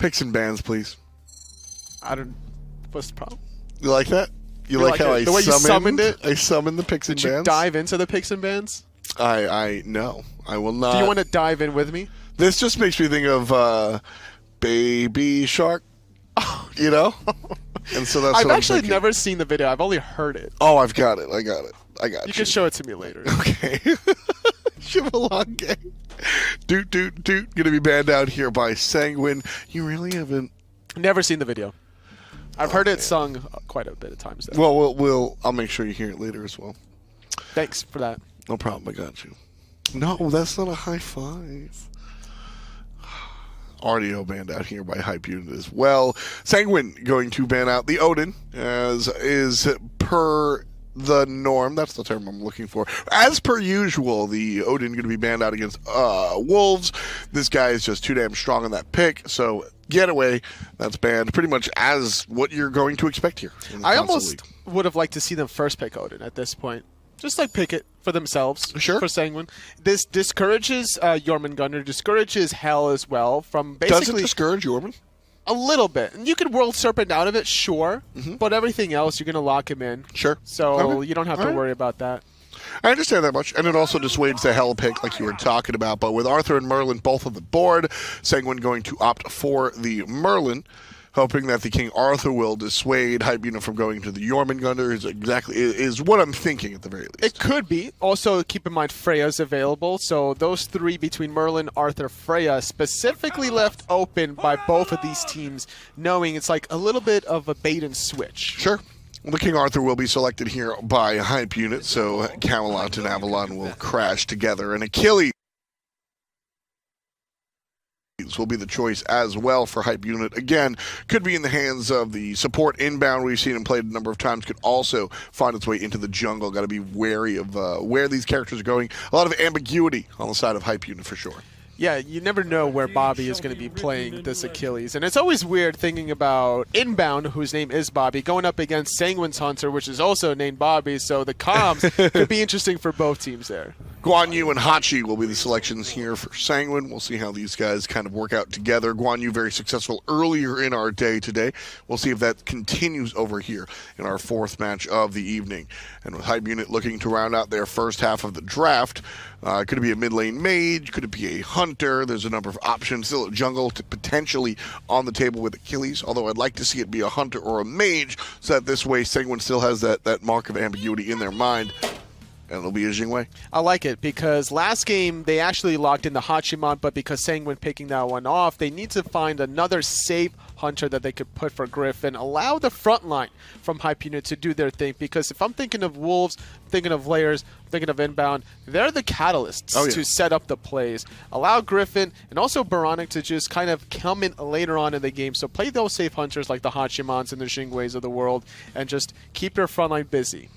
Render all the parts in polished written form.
Picks and bans, please. What's the problem? You like that? You like how the way you summoned it? I summoned the picks and Did you bans? dive into the picks and bans? No, I will not. Do you want to dive in with me? This just makes me think of Baby Shark, you know? And so that's I've what actually I'm never seen the video. I've only heard it. Oh, I've got it. I got you. You can show it to me later. Okay. Shivalonge. Doot. Gonna be banned out here by Sanguine. You really haven't... Never seen the video. I've heard it sung quite a bit of times, though. Well, I'll make sure you hear it later as well. Thanks for that. No problem, I got you. No, that's not a high five. RDO banned out here by Hype Unit as well. Sanguine going to ban out the Odin, as is per the norm. That's the term I'm looking for. As per usual, the Odin going to be banned out against Wolves. This guy is just too damn strong on that pick, so Getaway, that's banned pretty much as what you're going to expect here. I almost would have liked to see them first pick Odin at this point. Just like pick it for themselves. Sure. For Sanguine. This discourages Jormungandr, discourages Hell as well from basically... Does it discourage Jormund? A little bit. And you can World Serpent out of it, sure. But everything else, you're going to lock him in. Sure. So you don't have to worry about that. I understand that much, and it also dissuades the Hell pick like you were talking about. But with Arthur and Merlin both on the board, Sanguine going to opt for the Merlin, hoping that the King Arthur will dissuade Hype Unit from going to the Jormungandr is what I'm thinking at the very least. It could be. Also, keep in mind Freya's available, so those three between Merlin, Arthur, Freya specifically left open by both of these teams, knowing it's like a little bit of a bait and switch. Sure. Well, the King Arthur will be selected here by Hype Unit, so Camelot and Avalon will crash together, and Achilles will be the choice as well for Hype Unit. Again, could be in the hands of the support inbound. We've seen him played a number of times. Could also find its way into the jungle. Got to be wary of where these characters are going. A lot of ambiguity on the side of Hype Unit for sure. Yeah, you never know where Bobby is going to be playing this Achilles. And it's always weird thinking about Inbound, whose name is Bobby, going up against Sanguine's Hunter, which is also named Bobby. So the comms could be interesting for both teams there. Guan Yu and Hachi will be the selections here for Sanguine. We'll see how these guys kind of work out together. Guan Yu very successful earlier in our day today. We'll see if that continues over here in our fourth match of the evening. And with Hype Unit looking to round out their first half of the draft, could it be a mid lane mage? Could it be a hunter? There's a number of options. Still a jungle to potentially on the table with Achilles, although I'd like to see it be a hunter or a mage, so that this way Sanguine still has that mark of ambiguity in their mind. And it'll be a Jingwei. I like it because last game they actually locked in the Hachiman, but because Sanguine picking that one off, they need to find another safe hunter that they could put for Griffin. Allow the front line from Hype Unit to do their thing, because if I'm thinking of Wolves, thinking of Layers, thinking of Inbound, they're the catalysts to set up the plays. Allow Griffin and also Baronic to just kind of come in later on in the game. So play those safe hunters like the Hachimans and the Jingweis of the world and just keep your front line busy.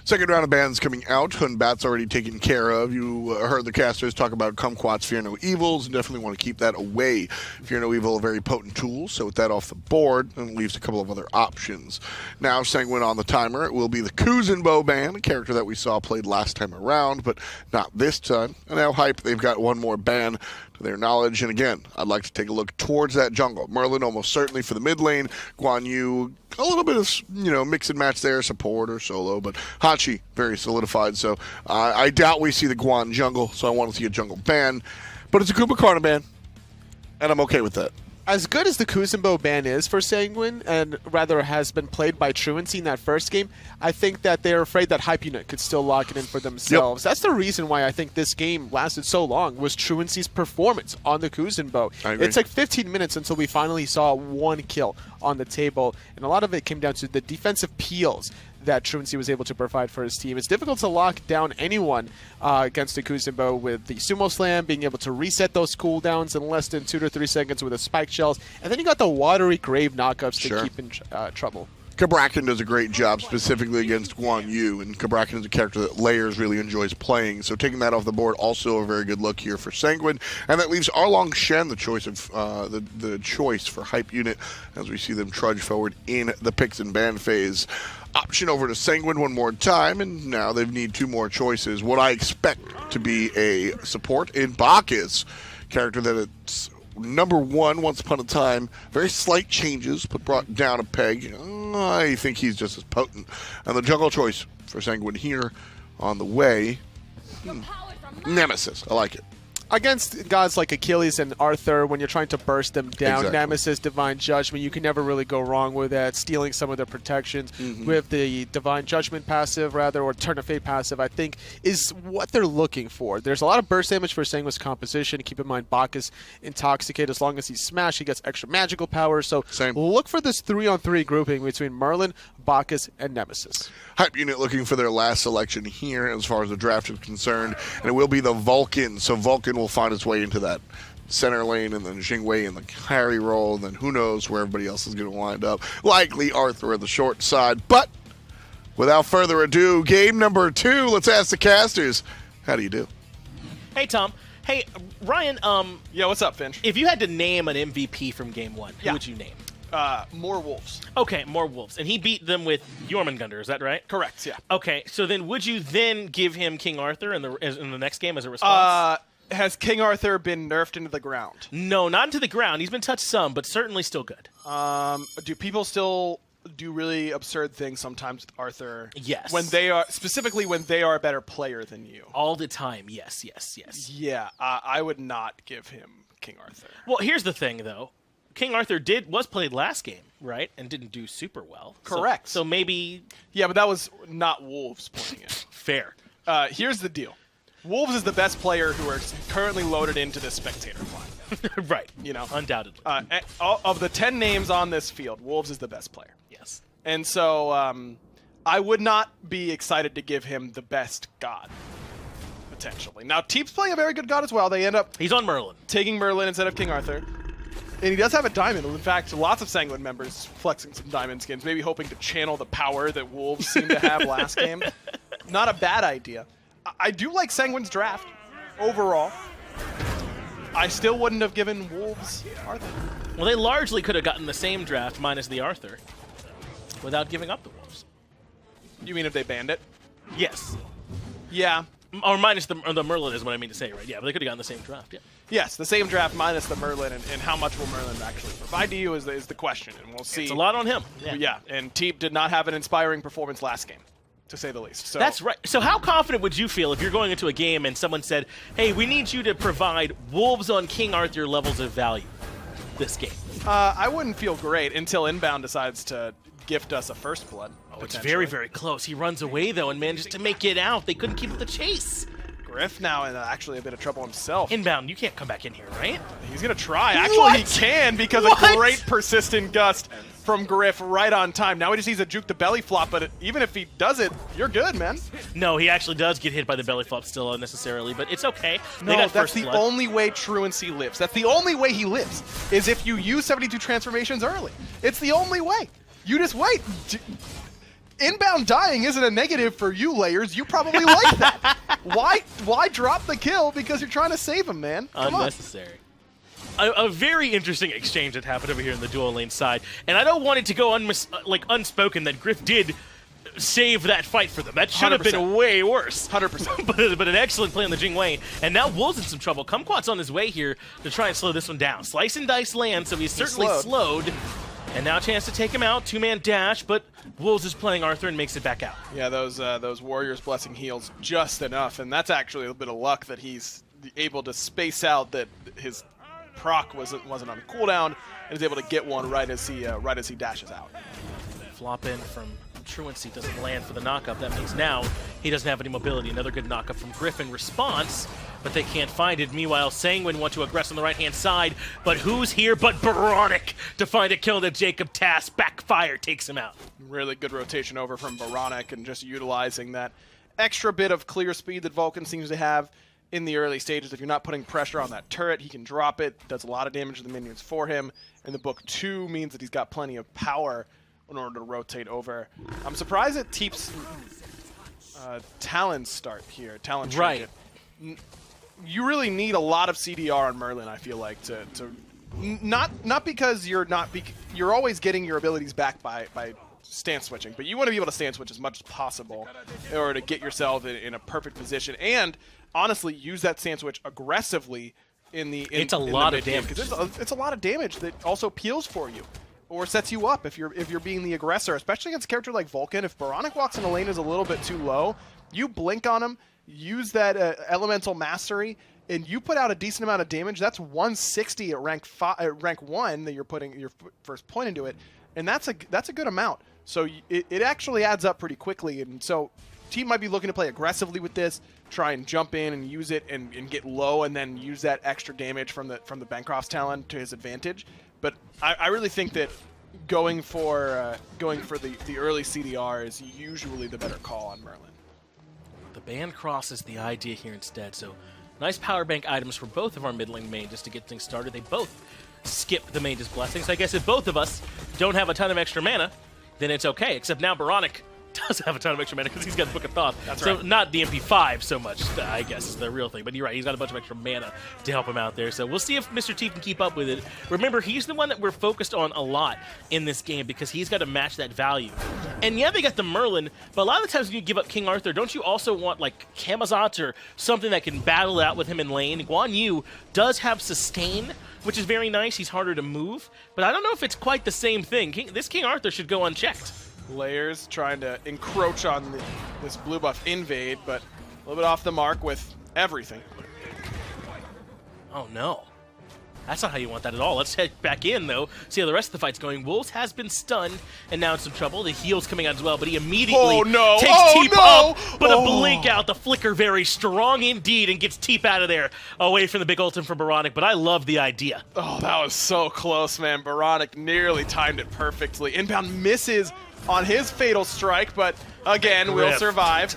Second round of bans coming out. Hunbat's already taken care of. You heard the casters talk about Kumquat's Fear No Evils. Definitely want to keep that away. Fear No Evil, a very potent tool, so with that off the board, and it leaves a couple of other options. Now, Sanguine on the timer. It will be the Kuzenbo ban, a character that we saw played last time around, but not this time. And now Hype, they've got one more ban to their knowledge. And again, I'd like to take a look towards that jungle. Merlin almost certainly for the mid lane. Guan Yu, a little bit of, mix and match there, support or solo, but Hachi, very solidified. So I doubt we see the Guan jungle, so I want to see a jungle ban. But it's a Kubakarna ban, and I'm okay with that. As good as the Kuzenbo ban is for Sanguine, and rather has been played by Truancy in that first game, I think that they're afraid that Hype Unit could still lock it in for themselves. That's the reason why I think this game lasted so long, was Truancy's performance on the Kuzenbo. It's like 15 minutes until we finally saw one kill on the table, and a lot of it came down to the defensive peels that Truancy was able to provide for his team. It's difficult to lock down anyone against the Kuzenbo with the Sumo Slam, being able to reset those cooldowns in less than 2 to 3 seconds with the Spike Shells, and then you got the Watery Grave knockups to keep in trouble. Kabrakan does a great job specifically against Guan Yu, and Kabrakan is a character that Layers really enjoys playing, so taking that off the board also a very good look here for Sanguine, and that leaves Arlong Shen the choice of the choice for Hype Unit as we see them trudge forward in the picks and ban phase. Option over to Sanguine one more time, and now they need two more choices. What I expect to be a support in Bacchus, character that it's #1 once upon a time. Very slight changes, but brought down a peg. I think he's just as potent. And the jungle choice for Sanguine here on the way. Nemesis. I like it. Against guys like Achilles and Arthur, when you're trying to burst them down, Exactly. Nemesis, Divine Judgment, you can never really go wrong with that. Stealing some of their protections with the Divine Judgment passive, rather, or Turn of Fate passive, I think, is what they're looking for. There's a lot of burst damage for Sanguine's composition. Keep in mind, Bacchus Intoxicate. As long as he's smashed, he gets extra magical power. So look for this 3-on-3 grouping between Merlin, Bacchus, and Nemesis. Hype Unit looking for their last selection here as far as the draft is concerned, and it will be the Vulcan. So Vulcan will find its way into that center lane, and then Jingwei in the carry role, and then who knows where everybody else is going to wind up. Likely Arthur at the short side. But without further ado, game number 2. Let's ask the casters, how do you do? Hey, Tom. Hey, Ryan. Yeah, what's up, Finch? If you had to name an MVP from Game 1, who would you name? More Wolves. Okay, more Wolves. And he beat them with Jormungandr, is that right? Correct, yeah. Okay, so then would you then give him King Arthur in the next game as a response? Has King Arthur been nerfed into the ground? No, not into the ground. He's been touched some, but certainly still good. Do people still do really absurd things sometimes with Arthur? Yes. When they are, specifically when they are a better player than you? All the time, yes. Yeah, I would not give him King Arthur. Well, here's the thing, though. King Arthur was played last game, right? And didn't do super well. Correct. So maybe... Yeah, but that was not Wolves playing it. Fair. Here's the deal. Wolves is the best player who are currently loaded into this spectator flag. Right. You know? Undoubtedly. Of the 10 names on this field, Wolves is the best player. Yes. And so I would not be excited to give him the best god, potentially. Now, Teep's playing a very good god as well. They end up He's on Merlin. taking Merlin instead of King Arthur. And he does have a diamond. In fact, lots of Sanguine members flexing some diamond skins, maybe hoping to channel the power that Wolves seemed to have last game. Not a bad idea. I do like Sanguine's draft overall. I still wouldn't have given Wolves Arthur. Well, they largely could have gotten the same draft minus the Arthur without giving up the Wolves. You mean if they banned it? Yes. Yeah. Or minus the Merlin is what I mean to say, right? Yeah, but they could have gotten the same draft, yeah. Yes, the same draft minus the Merlin, and how much will Merlin actually provide to you is the question, and we'll see. It's a lot on him. Yeah, and Teep did not have an inspiring performance last game, to say the least. So That's right. So how confident would you feel if you're going into a game and someone said, hey, we need you to provide Wolves on King Arthur levels of value this game? I wouldn't feel great until Inbound decides to gift us a First Blood. Oh, it's very, very close. He runs away, though, and managed to make it out. They couldn't keep up the chase. Griff now in actually a bit of trouble himself. Inbound, you can't come back in here, right? He's going to try. Actually, he can because a great persistent gust from Griff right on time. Now he just needs a juke the belly flop, but even if he does it, you're good, man. No, he actually does get hit by the belly flop still unnecessarily, but it's okay. No, that's the only way Truancy lives. That's the only way he lives, is if you use 72 transformations early. It's the only way. You just wait. Inbound dying isn't a negative for you, Layers. You probably like that. Why drop the kill because you're trying to save him, man? Come Unnecessary. A very interesting exchange that happened over here in the dual lane side, and I don't want it to go unspoken that Griff did save that fight for them. That should have been way worse. 100%. but an excellent play on the Jingwei, and now Wolves in some trouble. Kumquat's on his way here to try and slow this one down. Slice and dice land, so he's certainly slowed. And now a chance to take him out. Two-man dash, but Wolves is playing Arthur and makes it back out. Yeah, those Warriors Blessing heals just enough, and that's actually a bit of luck that he's able to space out that his proc wasn't on cooldown and is able to get one right as he dashes out. Flop in from Truancy doesn't land for the knockup. That means now he doesn't have any mobility. Another good knockup from Griff in response, but they can't find it. Meanwhile, Sanguine want to aggress on the right-hand side, but who's here but Baronic to find a kill that Jacob Tass backfire takes him out. Really good rotation over from Baronic and just utilizing that extra bit of clear speed that Vulcan seems to have in the early stages. If you're not putting pressure on that turret, he can drop it. Does a lot of damage to the minions for him. And the book 2 means that he's got plenty of power in order to rotate over. I'm surprised at Teep's Talon start here. Talon trinket. You really need a lot of CDR on Merlin, I feel like, to not because you're always getting your abilities back by stance switching, but you want to be able to stance switch as much as possible in order to get yourself in a perfect position and honestly use that stance switch aggressively It's a lot of damage. It's a lot of damage that also peels for you, or sets you up if you're being the aggressor, especially against a character like Vulcan. If Baronic walks in a lane is a little bit too low, you blink on him, use that elemental mastery, and you put out a decent amount of damage. That's 160 at rank 1 that you're putting your first point into it, and that's a good amount. So it actually adds up pretty quickly, and so team might be looking to play aggressively with this, try and jump in and use it and get low, and then use that extra damage from the Bancroft's talent to his advantage. But I really think that going for the early CDR is usually the better call on Merlin. The Bancroft is the idea here instead. So nice power bank items for both of our mid lane main just to get things started. They both skip the Mage's Blessing. So I guess if both of us don't have a ton of extra mana, then it's okay. Except now Baronic does have a ton of extra mana because he's got the Book of Thoth. That's so right. Not the MP5 so much, I guess, is the real thing. But you're right, he's got a bunch of extra mana to help him out there. So we'll see if Mr. T can keep up with it. Remember, he's the one that we're focused on a lot in this game because he's got to match that value. And yeah, they got the Merlin, but a lot of the times when you give up King Arthur, don't you also want like Camazotz or something that can battle it out with him in lane? Guan Yu does have sustain, which is very nice. He's harder to move, but I don't know if it's quite the same thing. This King Arthur should go unchecked. Layers trying to encroach on this blue buff invade, but a little bit off the mark with everything. Oh no. That's not how you want that at all. Let's head back in, though, see how the rest of the fight's going. Wolves has been stunned and now in some trouble. The heal's coming out as well, but he immediately takes Teep up, but a blink out. The flicker very strong indeed and gets Teep out of there away from the big ultimate from Baronic, but I love the idea. Oh, that was so close, man. Baronic nearly timed it perfectly. Inbound misses on his fatal strike, but again, will survive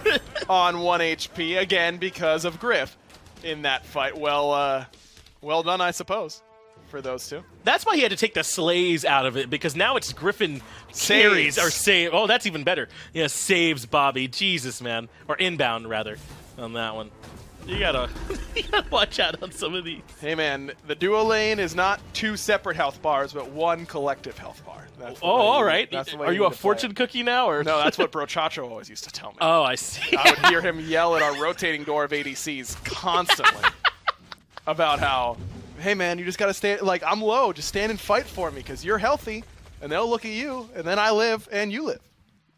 on 1 HP, again, because of Griff in that fight. Well done, I suppose, for those two. That's why he had to take the slays out of it, because now it's Griffin carries, or save. Oh, that's even better. Yeah, saves Bobby. Jesus, man. Or inbound, rather, on that one. You gotta watch out on some of these. Hey, man, the duo lane is not 2 separate health bars, but 1 collective health bar. All right. Are you a fortune cookie now, or no? That's what Brochacho always used to tell me. Oh, I see. I would hear him yell at our rotating door of ADCs constantly about how, hey man, you just gotta stay. Like, I'm low, just stand and fight for me because you're healthy, and they'll look at you, and then I live and you live.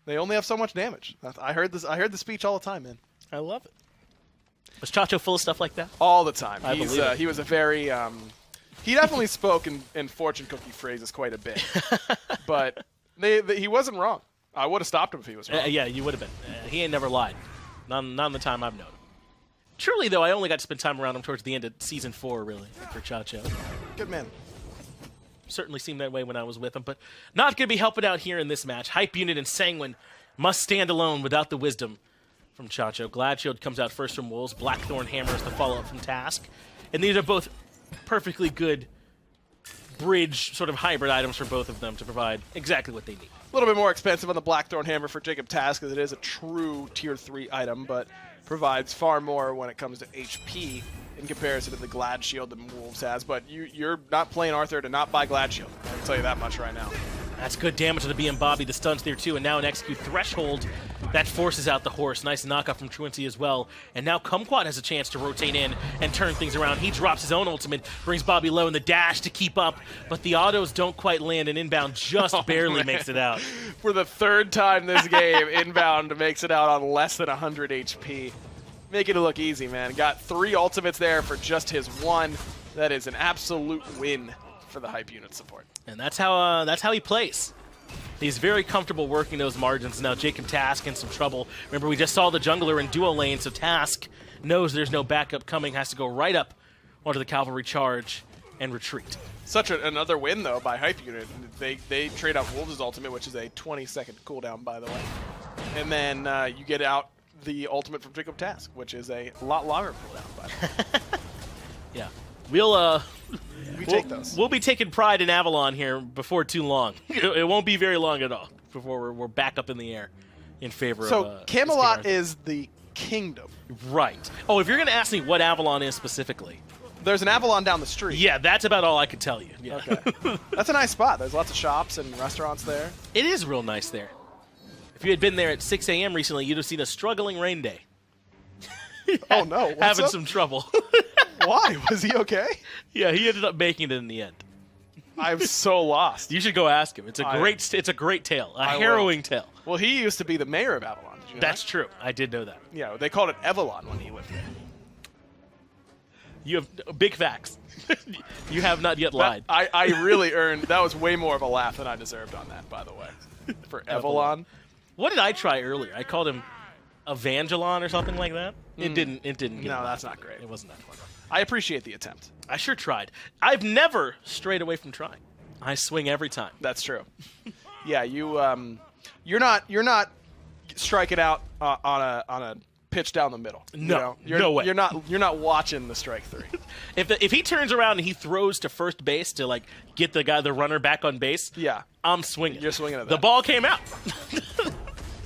They only have so much damage. I heard this. I heard the speech all the time, man. I love it. Was Chacho full of stuff like that? All the time. I believe it. He was a very. He definitely spoke in fortune cookie phrases quite a bit, but he wasn't wrong. I would have stopped him if he was wrong. Yeah, you would have been. He ain't never lied. Not in the time I've known him. Truly, though, I only got to spend time around him towards the end of Season 4, really, for Chacho. Good man. Certainly seemed that way when I was with him, but not going to be helping out here in this match. Hype Unit and Sanguine must stand alone without the wisdom from Chacho. Gladshield comes out first from Wolves. Blackthorn Hammer is the follow-up from Task. And these are both perfectly good bridge sort of hybrid items for both of them to provide exactly what they need. A little bit more expensive on the Blackthorn Hammer for Jacob Task, because it is a true Tier 3 item, but provides far more when it comes to HP in comparison to the Glad Shield that Wolves has. But you're not playing Arthur to not buy Glad Shield. I can tell you that much right now. That's good damage to the BM Bobby. The stun's there too, and now an execute threshold that forces out the horse. Nice knockoff from Truancy as well. And now Kumquat has a chance to rotate in and turn things around. He drops his own ultimate, brings Bobby low in the dash to keep up, but the autos don't quite land, and Inbound just barely makes it out. For the 3rd time this game, Inbound makes it out on less than 100 HP. Making it look easy, man. Got 3 ultimates there for just his 1. That is an absolute win for the Hype Unit support. And that's how he plays. He's very comfortable working those margins. Now Jacob Task in some trouble. Remember, we just saw the jungler in duo lane, so Task knows there's no backup coming, has to go right up onto the cavalry charge and retreat. Such another win, though, by Hype Unit. They trade out Wolves' ultimate, which is a 20-second cooldown, by the way. And then you get out the ultimate from Jacob Task, which is a lot longer cooldown, by the way. Yeah. We take those. We'll be taking pride in Avalon here before too long. It won't be very long at all before we're back up in the air in favor of... So Camelot is the kingdom. Right. Oh, if you're going to ask me what Avalon is specifically... There's an Avalon down the street. Yeah, that's about all I can tell you. Yeah. Okay. That's a nice spot. There's lots of shops and restaurants there. It is real nice there. If you had been there at 6 a.m. recently, you'd have seen a struggling rain day. Oh, no. What's Having up? some trouble. Why? Was he okay? Yeah, he ended up making it in the end. I'm so lost. You should go ask him. It's a great tale, a harrowing tale. Well, he used to be the mayor of Avalon. Did you know That's that? true. I did know that. Yeah, they called it Avalon when he lived there. You have big facts. You have not yet lied. I really earned. That was way more of a laugh than I deserved on that, by the way. For Avalon. What did I try earlier? I called him Evangelon or something like that. It didn't. No, that's not great. It wasn't that fun. I appreciate the attempt. I sure tried. I've never strayed away from trying. I swing every time. That's true. Yeah, you're not striking out on a pitch down the middle. No, no way. You're not watching the strike three. If he turns around and he throws to first base to like get the runner back on base, yeah, I'm swinging. You're swinging at that. The ball came out.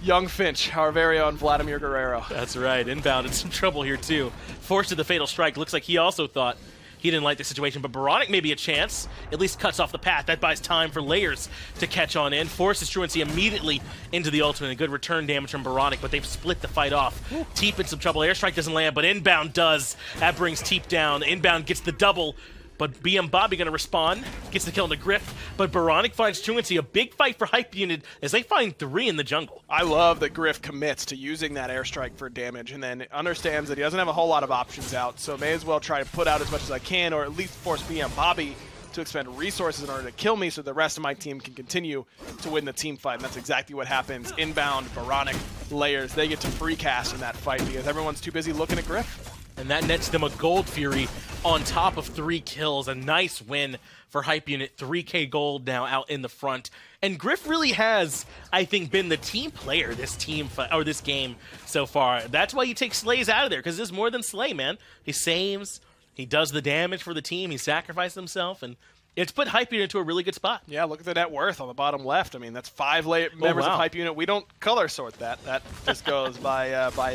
Young Finch, our very own Vladimir Guerrero. That's right. Inbound in some trouble here too. Forced to the fatal strike. Looks like he also thought he didn't like the situation, but Baronic maybe a chance. At least cuts off the path. That buys time for Layers to catch on in. Forces Truancy immediately into the ultimate. A good return damage from Baronic, but they've split the fight off. Teep in some trouble. Airstrike doesn't land, but Inbound does. That brings Teep down. Inbound gets the double, but BM Bobby going to respond. Gets the kill into Griff, but Baronic finds Truancy. A big fight for Hype Unit as they find 3 in the jungle. I love that Griff commits to using that airstrike for damage and then understands that he doesn't have a whole lot of options out, so may as well try to put out as much as I can, or at least force BM Bobby to expend resources in order to kill me so the rest of my team can continue to win the team fight. And that's exactly what happens. Inbound, Baronic, Layers, they get to free cast in that fight because everyone's too busy looking at Griff. And that nets them a Gold Fury on top of 3 kills. A nice win for Hype Unit. 3K gold now out in the front. And Griff really has, I think, been the team player this game so far. That's why you take Slays out of there, because there's more than Slay, man. He saves, he does the damage for the team, he sacrificed himself, and it's put Hype Unit to a really good spot. Yeah, look at the net worth on the bottom left. I mean, that's 5 members of Hype Unit. We don't color sort that. That just goes by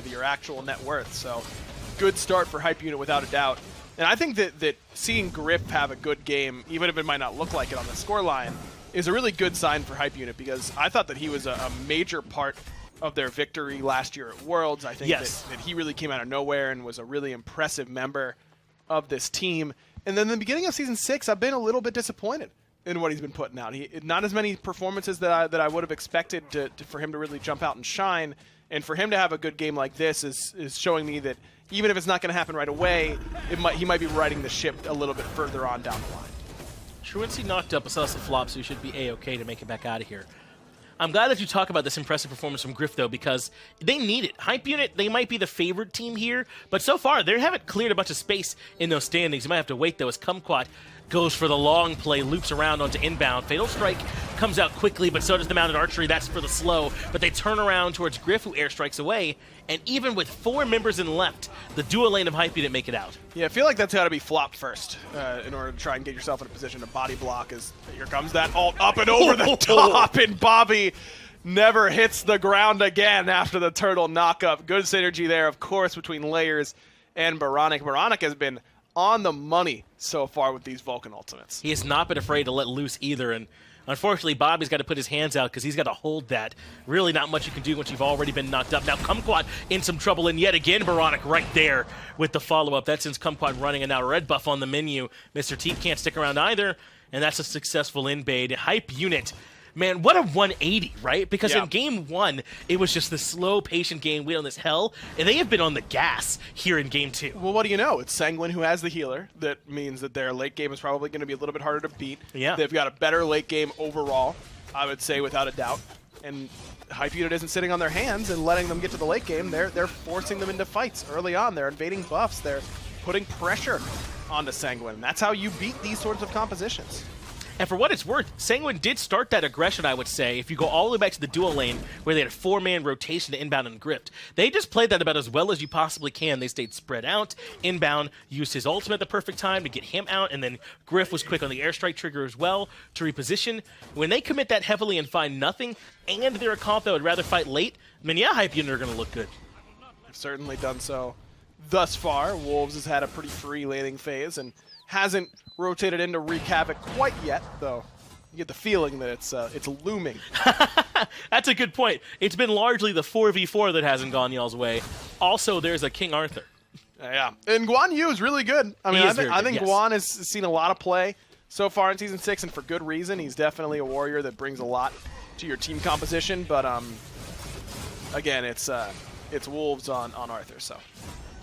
your actual net worth. So good start for Hype Unit without a doubt. And I think that seeing Griff have a good game, even if it might not look like it on the scoreline, is a really good sign for Hype Unit, because I thought that he was a major part of their victory last year at Worlds. I think that he really came out of nowhere and was a really impressive member of this team. And then in the beginning of Season 6, I've been a little bit disappointed in what he's been putting out. Not as many performances that I would have expected for him to really jump out and shine. And for him to have a good game like this is showing me that even if it's not going to happen right away, he might be riding the ship a little bit further on down the line. Truancy knocked up a sus of flop, so he should be A-okay to make it back out of here. I'm glad that you talk about this impressive performance from Griff, though, because they need it. Hype Unit, they might be the favorite team here, but so far, they haven't cleared a bunch of space in those standings. You might have to wait, though, as Kumquat goes for the long play, loops around onto Inbound. Fatal Strike comes out quickly, but so does the Mounted Archery. That's for the slow, but they turn around towards Griff, who airstrikes away, and even with 4 members in left, the dual lane of Hype Unit make it out. Yeah, I feel like that's got to be flopped first in order to try and get yourself in a position to body block. As here comes that ult up and over the top, and Bobby never hits the ground again after the turtle knockup. Good synergy there, of course, between Layers and Baronic. Baronic has been on the money so far with these Vulcan ultimates. He has not been afraid to let loose either, and unfortunately, Bobby's got to put his hands out because he's got to hold that. Really not much you can do once you've already been knocked up. Now Kumquat in some trouble, and yet again Baronic right there with the follow-up. That sends Kumquat running, and now red buff on the menu. Mr. Teep can't stick around either, and that's a successful invade. Hype Unit, man, what a 180, right? Because in Game 1, it was just the slow, patient game, wheel in this hell, and they have been on the gas here in Game 2. Well, what do you know? It's Sanguine who has the healer. That means that their late game is probably going to be a little bit harder to beat. Yeah. They've got a better late game overall, I would say, without a doubt. And Hype Unit isn't sitting on their hands and letting them get to the late game. They're forcing them into fights early on. They're invading buffs. They're putting pressure onto Sanguine. That's how you beat these sorts of compositions. And for what it's worth, Sanguine did start that aggression, I would say, if you go all the way back to the dual lane, where they had a 4-man rotation to Inbound and Grift. They just played that about as well as you possibly can. They stayed spread out. Inbound used his ultimate at the perfect time to get him out, and then Griff was quick on the airstrike trigger as well to reposition. When they commit that heavily and find nothing, and they're a comp that would rather fight late, I mean, yeah, Hype Unit are going to look good. They've certainly done so thus far. Wolves has had a pretty free laning phase and hasn't rotated into wreak havoc quite yet, though. You get the feeling that it's looming. That's a good point. It's been largely the 4v4 that hasn't gone y'all's way. Also, there's a King Arthur. Yeah, and Guan Yu is really good. I mean, I think yes. Guan has seen a lot of play so far in Season 6, and for good reason. He's definitely a warrior that brings a lot to your team composition, but again, it's Wolves on Arthur, so.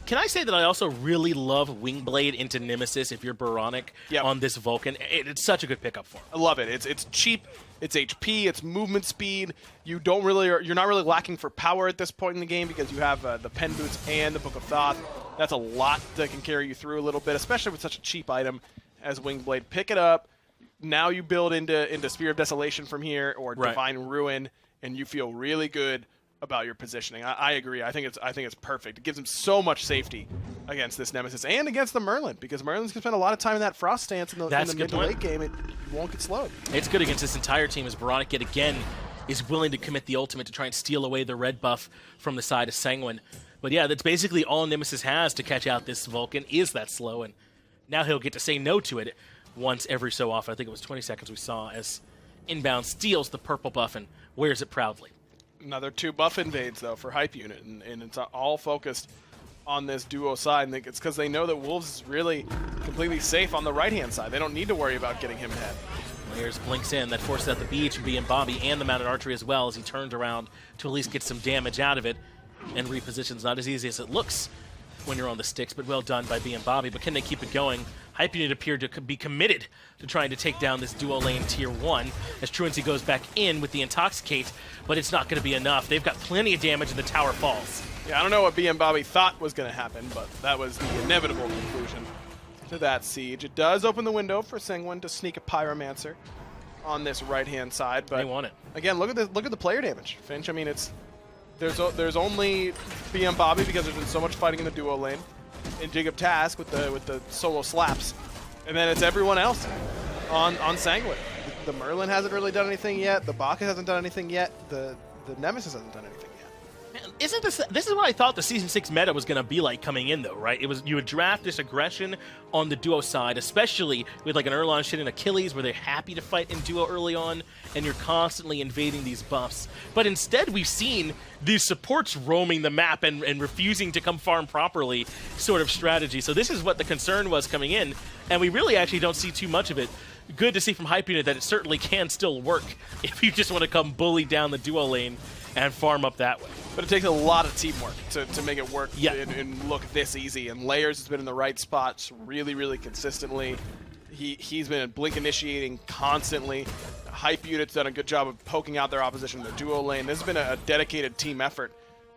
Can I say that I also really love Wingblade into Nemesis if you're Baronic on this Vulcan? It's such a good pickup for him. I love it. It's cheap, it's HP, it's movement speed. You're not really lacking for power at this point in the game because you have the Pen Boots and the Book of Thoth. That's a lot that can carry you through a little bit, especially with such a cheap item as Wingblade. Pick it up. Now you build into Sphere of Desolation from here or Divine Ruin, and you feel really good about your positioning. I agree. I think it's perfect. It gives him so much safety against this Nemesis and against the Merlin, because Merlin's going to spend a lot of time in that Frost stance in the mid to late game. It won't get slowed. It's good against this entire team as Baronic yet again is willing to commit the ultimate to try and steal away the red buff from the side of Sanguine. But yeah, that's basically all Nemesis has to catch out this Vulcan is that slow, and now he'll get to say no to it once every so often. I think it was 20 seconds we saw as Inbound steals the purple buff and wears it proudly. Another 2 buff invades, though, for Hype Unit, and it's all focused on this duo side. And it's because they know that Wolves is really completely safe on the right-hand side. They don't need to worry about getting him ahead. Layers blinks in. That forces out the Beach and BM Bobby and the Mounted Archery as well as he turns around to at least get some damage out of it and repositions. Not as easy as it looks when you're on the sticks, but well done by BM Bobby. But can they keep it going? Hype Unit appeared to be committed to trying to take down this duo lane Tier 1 as Truancy goes back in with the Intoxicate, but it's not going to be enough. They've got plenty of damage and the tower falls. Yeah, I don't know what BM Bobby thought was going to happen, but that was the inevitable conclusion to that siege. It does open the window for Sanguine to sneak a Pyromancer on this right-hand side, but they want it. Again, look at the player damage, Finch. I mean, there's only BM Bobby because there's been so much fighting in the duo lane, and Jacob Task with the solo slaps, and then it's everyone else on Sanguine. The Merlin hasn't really done anything yet. The Bacchus hasn't done anything yet. The Nemesis hasn't done anything yet. Man, isn't this is what I thought the Season 6 meta was going to be like coming in, though, right? It was you would draft this aggression on the duo side, especially with like an Erlon Shin and Achilles, where they're happy to fight in duo early on, and you're constantly invading these buffs. But instead, we've seen these supports roaming the map and refusing to come farm properly sort of strategy. So this is what the concern was coming in, and we really actually don't see too much of it. Good to see from Hype Unit that it certainly can still work if you just want to come bully down the duo lane and farm up that way. But it takes a lot of teamwork to make it work and look this easy. And Layers has been in the right spots really, really consistently. He's been blink initiating constantly. Hype Unit's done a good job of poking out their opposition in the duo lane. This has been a dedicated team effort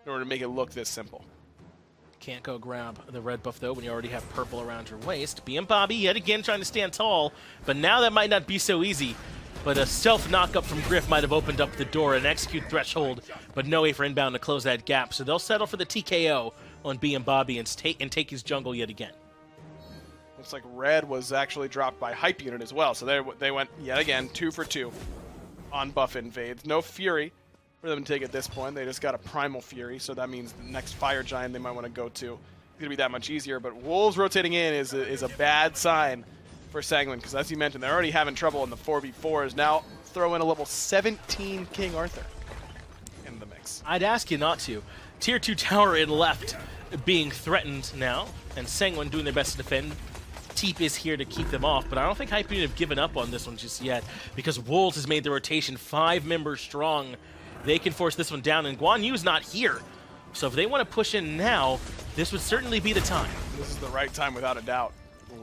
in order to make it look this simple. Can't go grab the red buff, though, when you already have purple around your waist. BM Bobby yet again trying to stand tall, but now that might not be so easy. But a stealth knock-up from Griff might have opened up the door and execute Threshold, but no way for Inbound to close that gap. So they'll settle for the TKO on BM Bobby and take his jungle yet again. Looks like red was actually dropped by Hype Unit as well. So they went yet again 2 for 2 on buff invades. No Fury for them to take at this point. They just got a Primal Fury, so that means the next Fire Giant they might want to go to is going to be that much easier. But Wolves rotating in is a bad sign for Sanguine, because as you mentioned, they're already having trouble in the 4v4s. Now throw in a level 17 King Arthur in the mix. I'd ask you not to. Tier 2 tower in left being threatened now, and Sanguine doing their best to defend. Teep is here to keep them off, but I don't think Hype Unit have given up on this one just yet, because Wolves has made the rotation 5 members strong. They can force this one down, and Guan Yu's not here. So if they want to push in now, this would certainly be the time. This is the right time without a doubt.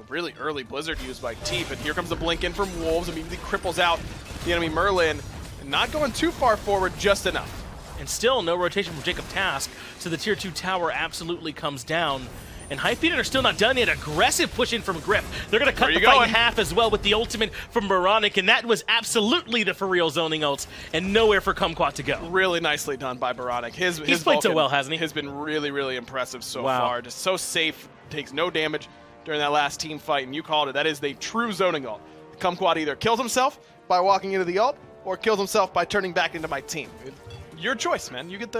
Really early Blizzard used by Teep, and here comes the blink in from Wolves, immediately cripples out the enemy Merlin, and not going too far forward, just enough. And still no rotation from Jacob Task, so the Tier 2 tower absolutely comes down. And Hype Unit are still not done yet. Aggressive push in from Griff. They're going to cut the fight in half as well with the ultimate from Baronic, and that was absolutely the for real zoning ult, and nowhere for Kumquat to go. Really nicely done by Baronic. He's played Vulcan so well, hasn't he? Has been really, really impressive so far. Just so safe, takes no damage during that last team fight, and you called it. That is the true zoning ult. Kumquat either kills himself by walking into the ult, or kills himself by turning back into my team. Your choice, man. You get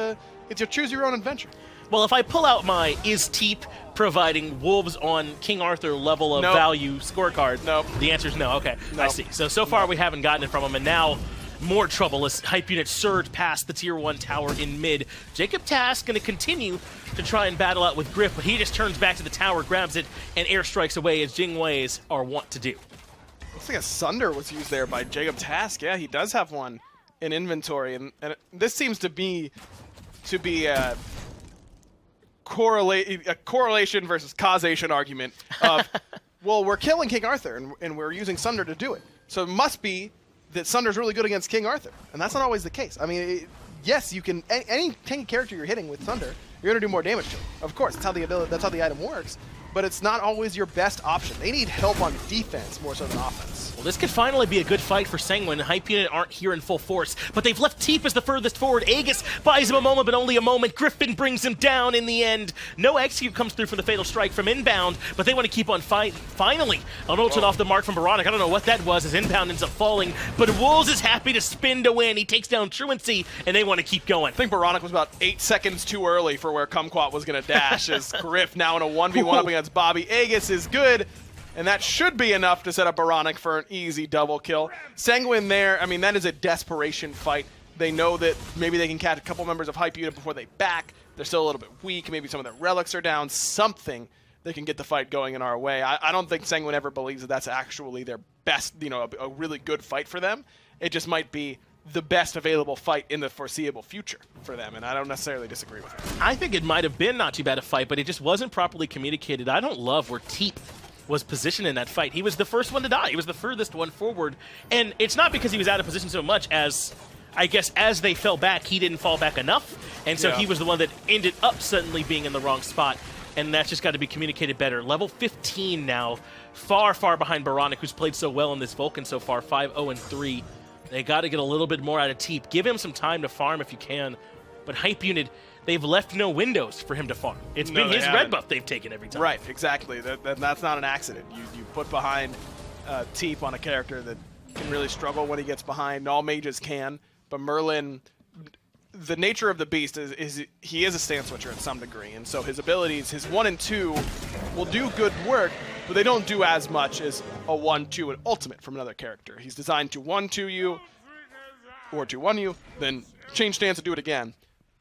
it's your choose your own adventure. Well, if I pull out my is Teep providing Wolves on King Arthur level of value scorecard, the answer is no. Okay, I see. So far we haven't gotten it from him, and now more trouble as Hype Unit surge past the Tier 1 tower in mid. Jacob Task going to continue to try and battle out with Griff, but he just turns back to the tower, grabs it, and airstrikes away as Jingweis are wont to do. Looks like a Sunder was used there by Jacob Task. Yeah, he does have one in inventory, and this seems to be a correlation versus causation argument of, well, we're killing King Arthur, and we're using Sunder to do it. So it must be that Sunder's really good against King Arthur, and that's not always the case. I mean, yes, you can any tanky character you're hitting with Sunder, you're gonna do more damage to him. Of course, that's how the item works. But it's not always your best option. They need help on defense more so than offense. Well, this could finally be a good fight for Sanguine. Hype Unit aren't here in full force, but they've left Teep as the furthest forward. Aegis buys him a moment, but only a moment. Griffin brings him down in the end. No execute comes through from the Fatal Strike from inbound, but they want to keep on fighting. Finally, an ultimate off the mark from Baronic. I don't know what that was as inbound ends up falling, but Wolves is happy to spin to win. He takes down Truancy, and they want to keep going. I think Baronic was about 8 seconds too early for where Kumquat was going to dash as Griff now in a 1v1 up against Bobby. Aegis is good, and that should be enough to set up Baronic for an easy double kill. Sanguine there, I mean, that is a desperation fight. They know that maybe they can catch a couple members of Hype Unit before they back. They're still a little bit weak. Maybe some of their relics are down. Something that can get the fight going in our way. I don't think Sanguine ever believes that that's actually their best, a really good fight for them. It just might be the best available fight in the foreseeable future for them, and I don't necessarily disagree with that. I think it might have been not too bad a fight, but it just wasn't properly communicated. I don't love where Teep was positioned in that fight. He was the first one to die. He was the furthest one forward, and it's not because he was out of position so much as, I guess, as they fell back, he didn't fall back enough, and so he was the one that ended up suddenly being in the wrong spot, and that's just got to be communicated better. Level 15 now, far, far behind Baronic, who's played so well in this Vulcan so far, 5-0-3. They got to get a little bit more out of Teep. Give him some time to farm if you can. But Hype Unit, they've left no windows for him to farm. It's been his red buff they've taken every time. Right, exactly. That's not an accident. You put behind Teep on a character that can really struggle when he gets behind. All mages can, but Merlin, the nature of the beast is he is a stance switcher in some degree, and so his abilities, his 1 and 2, will do good work, but they don't do as much as a 1-2 and ultimate from another character. He's designed to 1-2 you, or 2-1 you, then change stance and do it again.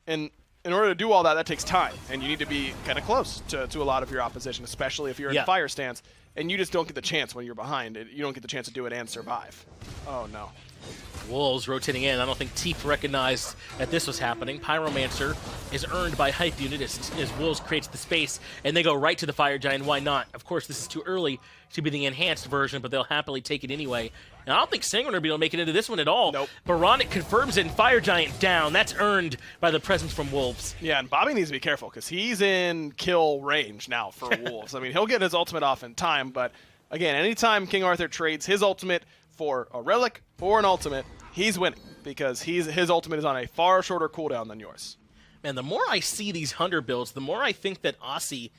And in order to do all that, that takes time, and you need to be kind of close to a lot of your opposition, especially if you're in fire stance, and you just don't get the chance when you're behind. You don't get the chance to do it and survive. Oh, no. Wolves rotating in. I don't think Teep recognized that this was happening. Pyromancer is earned by Hype Unit as Wolves creates the space, and they go right to the Fire Giant. Why not? Of course, this is too early to be the enhanced version, but they'll happily take it anyway. And I don't think Sanguine will be able to make it into this one at all. Nope. Baronic confirms it, and Fire Giant down. That's earned by the presence from Wolves. Yeah, and Bobby needs to be careful because he's in kill range now for Wolves. I mean, he'll get his ultimate off in time, but again, anytime King Arthur trades his ultimate for a relic or an ultimate, he's winning because his ultimate is on a far shorter cooldown than yours. Man, the more I see these Hunter builds, the more I think that Aussie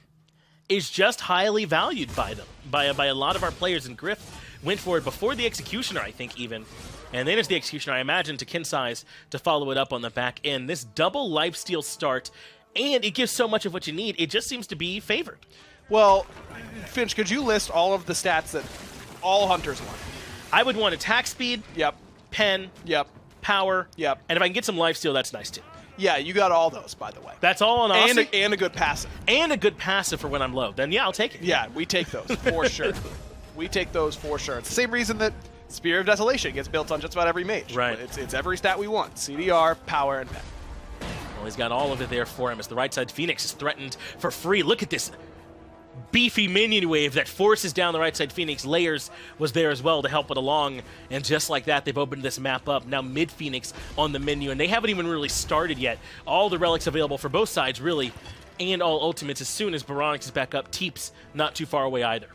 is just highly valued by them, by a lot of our players. And Griff went for it before the Executioner, I think, even. And then as the Executioner, I imagine, to Kinsize to follow it up on the back end. This double lifesteal start, and it gives so much of what you need. It just seems to be favored. Well, Finch, could you list all of the stats that all Hunters want? I would want attack speed. Yep. Pen. Yep. Power. Yep. And if I can get some lifesteal, that's nice too. Yeah, you got all those, by the way. That's all on Aussie? And a good passive. And a good passive for when I'm low. Then yeah, I'll take it. Yeah, we take those for sure. We take those for sure. It's the same reason that Spear of Desolation gets built on just about every mage. Right. It's every stat we want. CDR, power, and pen. Well, he's got all of it there for him as the right side Phoenix is threatened for free. Look at this beefy minion wave that forces down the right side Phoenix. Layers was there as well to help it along, and just like that, they've opened this map up. Now mid Phoenix on the menu, and they haven't even really started yet. All the relics available for both sides, really, and all ultimates as soon as Baronix is back up. Teep's not too far away either.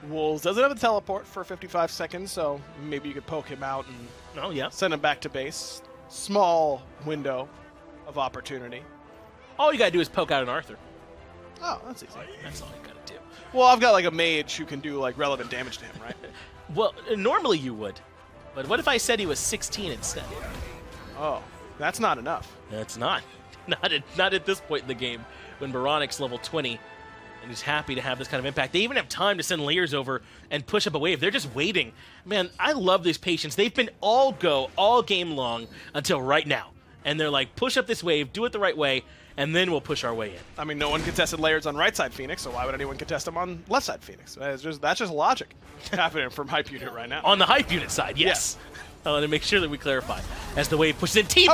Wolves doesn't have a teleport for 55 seconds, so maybe you could poke him out and send him back to base. Small window of opportunity. All you gotta do is poke out an Arthur. Oh, that's easy. That's all you gotta do. Well, I've got like a mage who can do like relevant damage to him, right? Well, normally you would. But what if I said he was 16 instead? Oh, that's not enough. That's not. Not at this point in the game when Baronic's level 20. and he's happy to have this kind of impact. They even have time to send layers over and push up a wave. They're just waiting. Man, I love this patience. They've been all go all game long until right now. And they're like, push up this wave, do it the right way, and then we'll push our way in. I mean, no one contested layers on right side Phoenix, so why would anyone contest them on left side Phoenix? That's just logic happening from Hype Unit right now. On the Hype Unit side, yes. I want to make sure that we clarify. As the wave pushes in, Team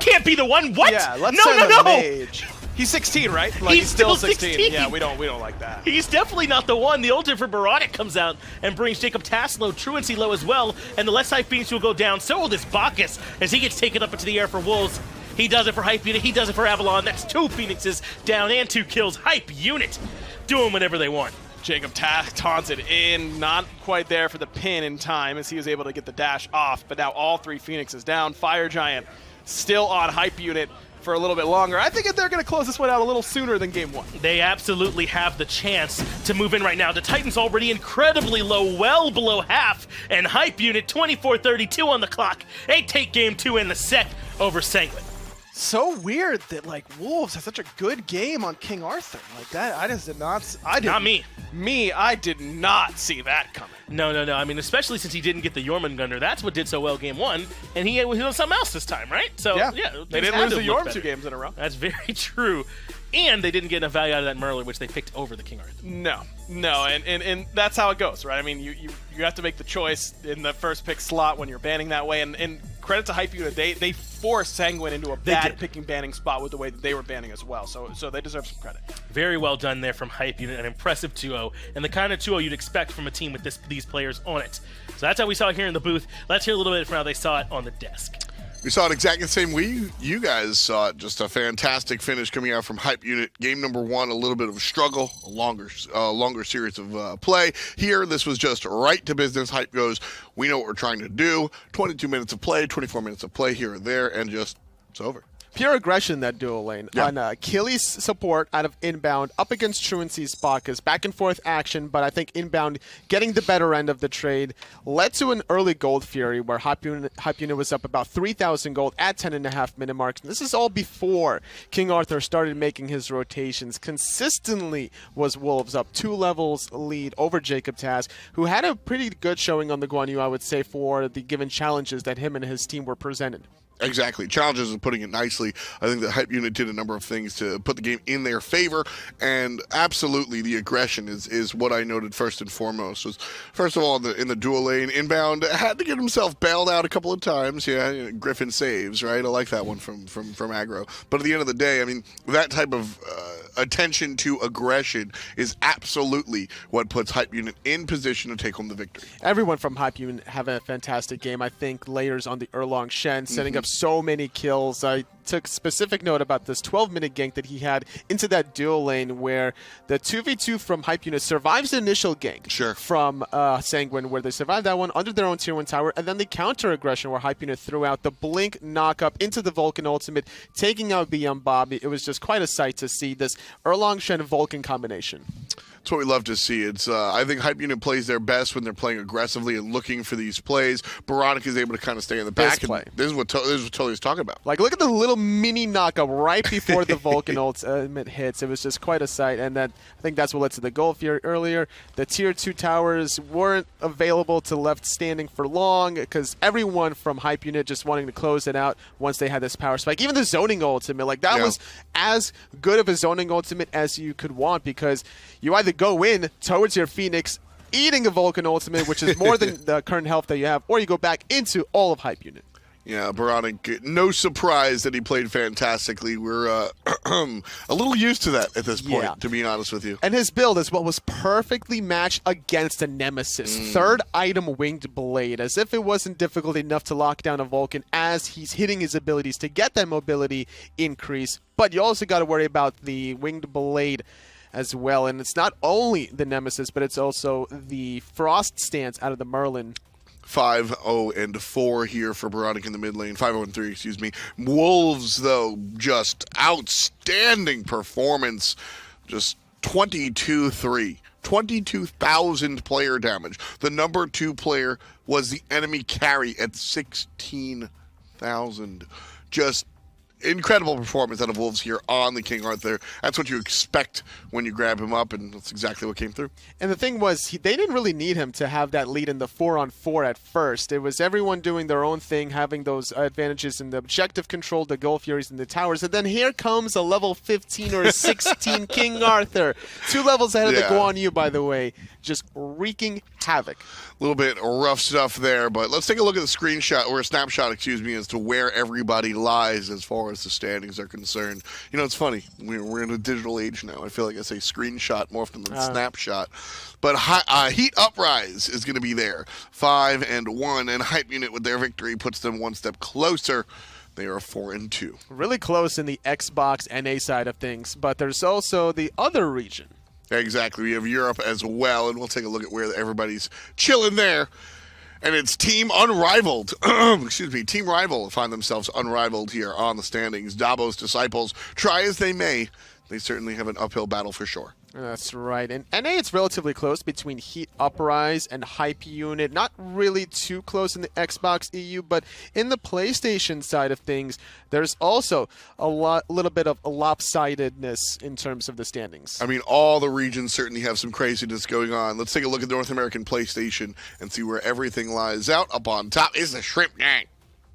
can't be the one. What? Yeah, let's no, send no, a no. mage. He's 16, right? Like, He's still 16. Yeah, we don't like that. He's definitely not the one. The ultimate for Baronic comes out and brings Jacob Tass low, Truancy low as well, and the left side Phoenix will go down. So will this Bacchus as he gets taken up into the air for Wolves. He does it for Hype Unit. He does it for Avalon. That's 2 Phoenixes down and 2 kills. Hype Unit doing whatever they want. Jacob taunted in, not quite there for the pin in time as he was able to get the dash off, but now all 3 Phoenixes down. Fire Giant still on Hype Unit for a little bit longer. I think they're going to close this one out a little sooner than game 1. They absolutely have the chance to move in right now. The Titan's already incredibly low, well below half, and Hype Unit 24-32 on the clock. They take game 2 in the set over Sanguine. So weird that, like, Wolves had such a good game on King Arthur. Like, that, I just did not... Not me. I did not see that coming. No. I mean, especially since he didn't get the Jormungandr. That's what did so well game 1, and he was on something else this time, right? So, yeah they didn't lose the Jorm 2 games in a row. That's very true. And they didn't get enough value out of that Merlin, which they picked over the King Arthur. No, and that's how it goes, right? I mean, you have to make the choice in the first pick slot when you're banning that way, and credit to Hype Unit, they forced Sanguine into a bad picking banning spot with the way that they were banning as well, so they deserve some credit. Very well done there from Hype Unit, an impressive 2-0, and the kind of 2-0 you'd expect from a team with these players on it. So that's how we saw it here in the booth. Let's hear a little bit from how they saw it on the desk. We saw it exactly the same way you guys saw it. Just a fantastic finish coming out from Hype Unit. Game number 1, a little bit of a struggle, a longer series of play. Here, this was just right to business. Hype goes, we know what we're trying to do. 22 minutes of play, 24 minutes of play here or there, and just it's over. Pure aggression, that dual lane. Yeah. On Achilles' support out of inbound, up against Truancy's Bacchus. Back and forth action, but I think inbound getting the better end of the trade led to an early gold fury where Hype Unit was up about 3,000 gold at 10.5 minute marks. And this is all before King Arthur started making his rotations. Consistently was Wolves up 2 levels lead over Jacob Tass, who had a pretty good showing on the Guan Yu, I would say, for the given challenges that him and his team were presented. Exactly. Challenges is putting it nicely. I think the Hype Unit did a number of things to put the game in their favor, and absolutely the aggression is what I noted first and foremost. Was first of all in the dual lane inbound had to get himself bailed out a couple of times. Yeah, Griffin saves, right? I like that one from aggro. But at the end of the day, I mean, that type of attention to aggression is absolutely what puts Hype Unit in position to take home the victory. Everyone from Hype Unit have a fantastic game. I think layers on the Erlong Shen, setting up so many kills. I took specific note about this 12-minute gank that he had into that dual lane where the 2v2 from Hype Unit survives the initial gank from Sanguine, where they survived that one under their own tier 1 tower, and then the counter aggression where Hype Unit threw out the blink knock-up into the Vulcan ultimate, taking out BM Bobby. It was just quite a sight to see this Erlong Shen Vulcan combination. That's what we love to see. It's I think Hype Unit plays their best when they're playing aggressively and looking for these plays. Baronic is able to kind of stay in the back. This is what Tully's talking about. Like, look at the little mini knockup right before the Vulcan ultimate hits. It was just quite a sight, and I think that's what led to the goal fury earlier. The tier 2 towers weren't available to left standing for long because everyone from Hype Unit just wanting to close it out once they had this power spike. Even the zoning ultimate, like that was as good of a zoning ultimate as you could want, because you either go in towards your Phoenix, eating a Vulcan ultimate, which is more than the current health that you have, or you go back into all of Hype Unit. Yeah, Baronic, no surprise that he played fantastically. We're a little used to that at this point, to be honest with you. And his build as well was perfectly matched against a Nemesis. Third item, Winged Blade, as if it wasn't difficult enough to lock down a Vulcan as he's hitting his abilities to get that mobility increase. But you also got to worry about the Winged Blade as well. And it's not only the Nemesis, but it's also the Frost stance out of the Merlin. 5-0-4 here for Baronic in the mid lane. 5-0-3, excuse me. Wolves, though, just outstanding performance. Just 22-3. 22,000 player damage. The number 2 player was the enemy carry at 16,000. Just incredible performance out of Wolves here on the King Arthur. That's what you expect when you grab him up, and that's exactly what came through. And the thing was, they didn't really need him to have that lead in the 4-on-4 at first. It was everyone doing their own thing, having those advantages in the objective control, the Gold Furies, and the towers. And then here comes a level 15 or 16 King Arthur. 2 levels ahead of the Guan Yu, by the way, just wreaking havoc. A little bit rough stuff there, but let's take a look at the screenshot, or a snapshot, excuse me, as to where everybody lies as far as the standings are concerned. You know, it's funny. We're in a digital age now. I feel like I say screenshot more often than snapshot. But Heat Uprise is going to be there, 5-1, and Hype Unit with their victory puts them one step closer. They are 4-2. Really close in the Xbox NA side of things, but there's also the other region. Exactly. We have Europe as well, and we'll take a look at where everybody's chilling there. And it's Team Unrivaled. Excuse me, Team Rival find themselves unrivaled here on the standings. Dabo's Disciples, try as they may, they certainly have an uphill battle for sure. That's right. In NA, it's relatively close between Heat Uprise and Hype Unit. Not really too close in the Xbox EU, but in the PlayStation side of things, there's also a little bit of a lopsidedness in terms of the standings. I mean, all the regions certainly have some craziness going on. Let's take a look at North American PlayStation and see where everything lies out. Up on top is the Shrimp Gang.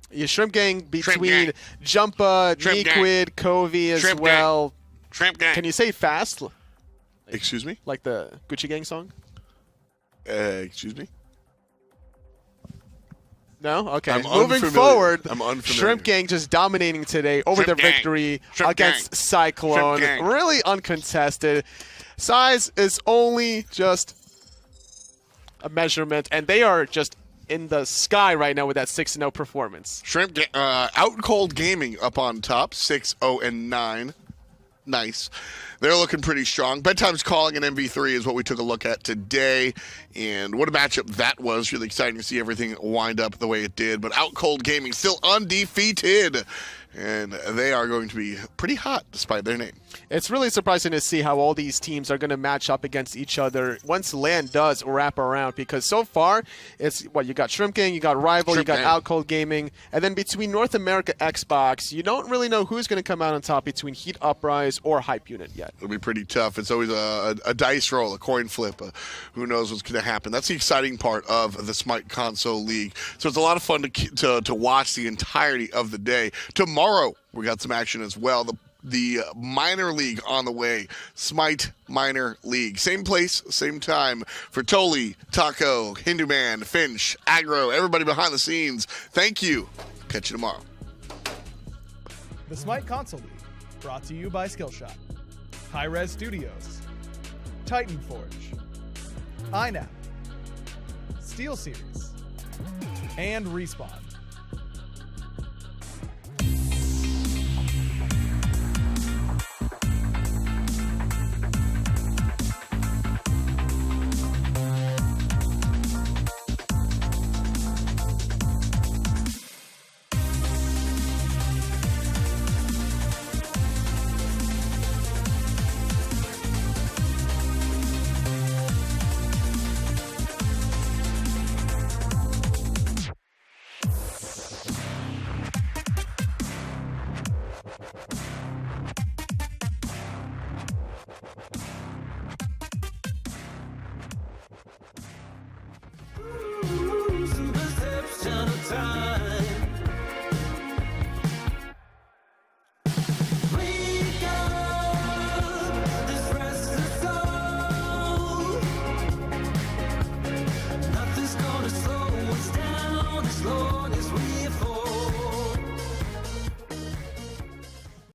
Yeah, Shrimp Gang between Jumpa, Nequid, Covey as Shrimp well. Gang. Shrimp Gang. Can you say fast? Excuse me? Like the Gucci Gang song? Excuse me? No? Okay. I'm Moving unfamiliar. forward, I'm unfamiliar. Shrimp Gang just dominating today over their victory against Cyclone. Really uncontested. Size is only just a measurement, and they are just in the sky right now with that 6-0 performance. Out Cold Gaming up on top, 6-0-9. Nice. They're looking pretty strong. Bedtime's Calling an MV3 is what we took a look at today. And what a matchup that was. Really exciting to see everything wind up the way it did. But Out Cold Gaming still undefeated. And they are going to be pretty hot despite their name. It's really surprising to see how all these teams are going to match up against each other once LAN does wrap around, because so far it's you got Shrimp Gang, you got Rival, you got Out Cold Gaming, and then between North America Xbox, you don't really know who's going to come out on top between Heat Uprise or Hype Unit yet. It'll be pretty tough. It's always a dice roll, a coin flip. Who knows what's going to happen. That's the exciting part of the Smite Console League. So it's a lot of fun to watch the entirety of the day. Tomorrow, we got some action as well. The minor league on the way. Smite Minor League. Same place, same time. For Toli, Taco, Hindu Man, Finch, Agro, everybody behind the scenes, thank you. Catch you tomorrow. The Smite Console League, brought to you by Skillshot, Hi-Res Studios, Titan Forge, iNap, Steel Series, and Respawn.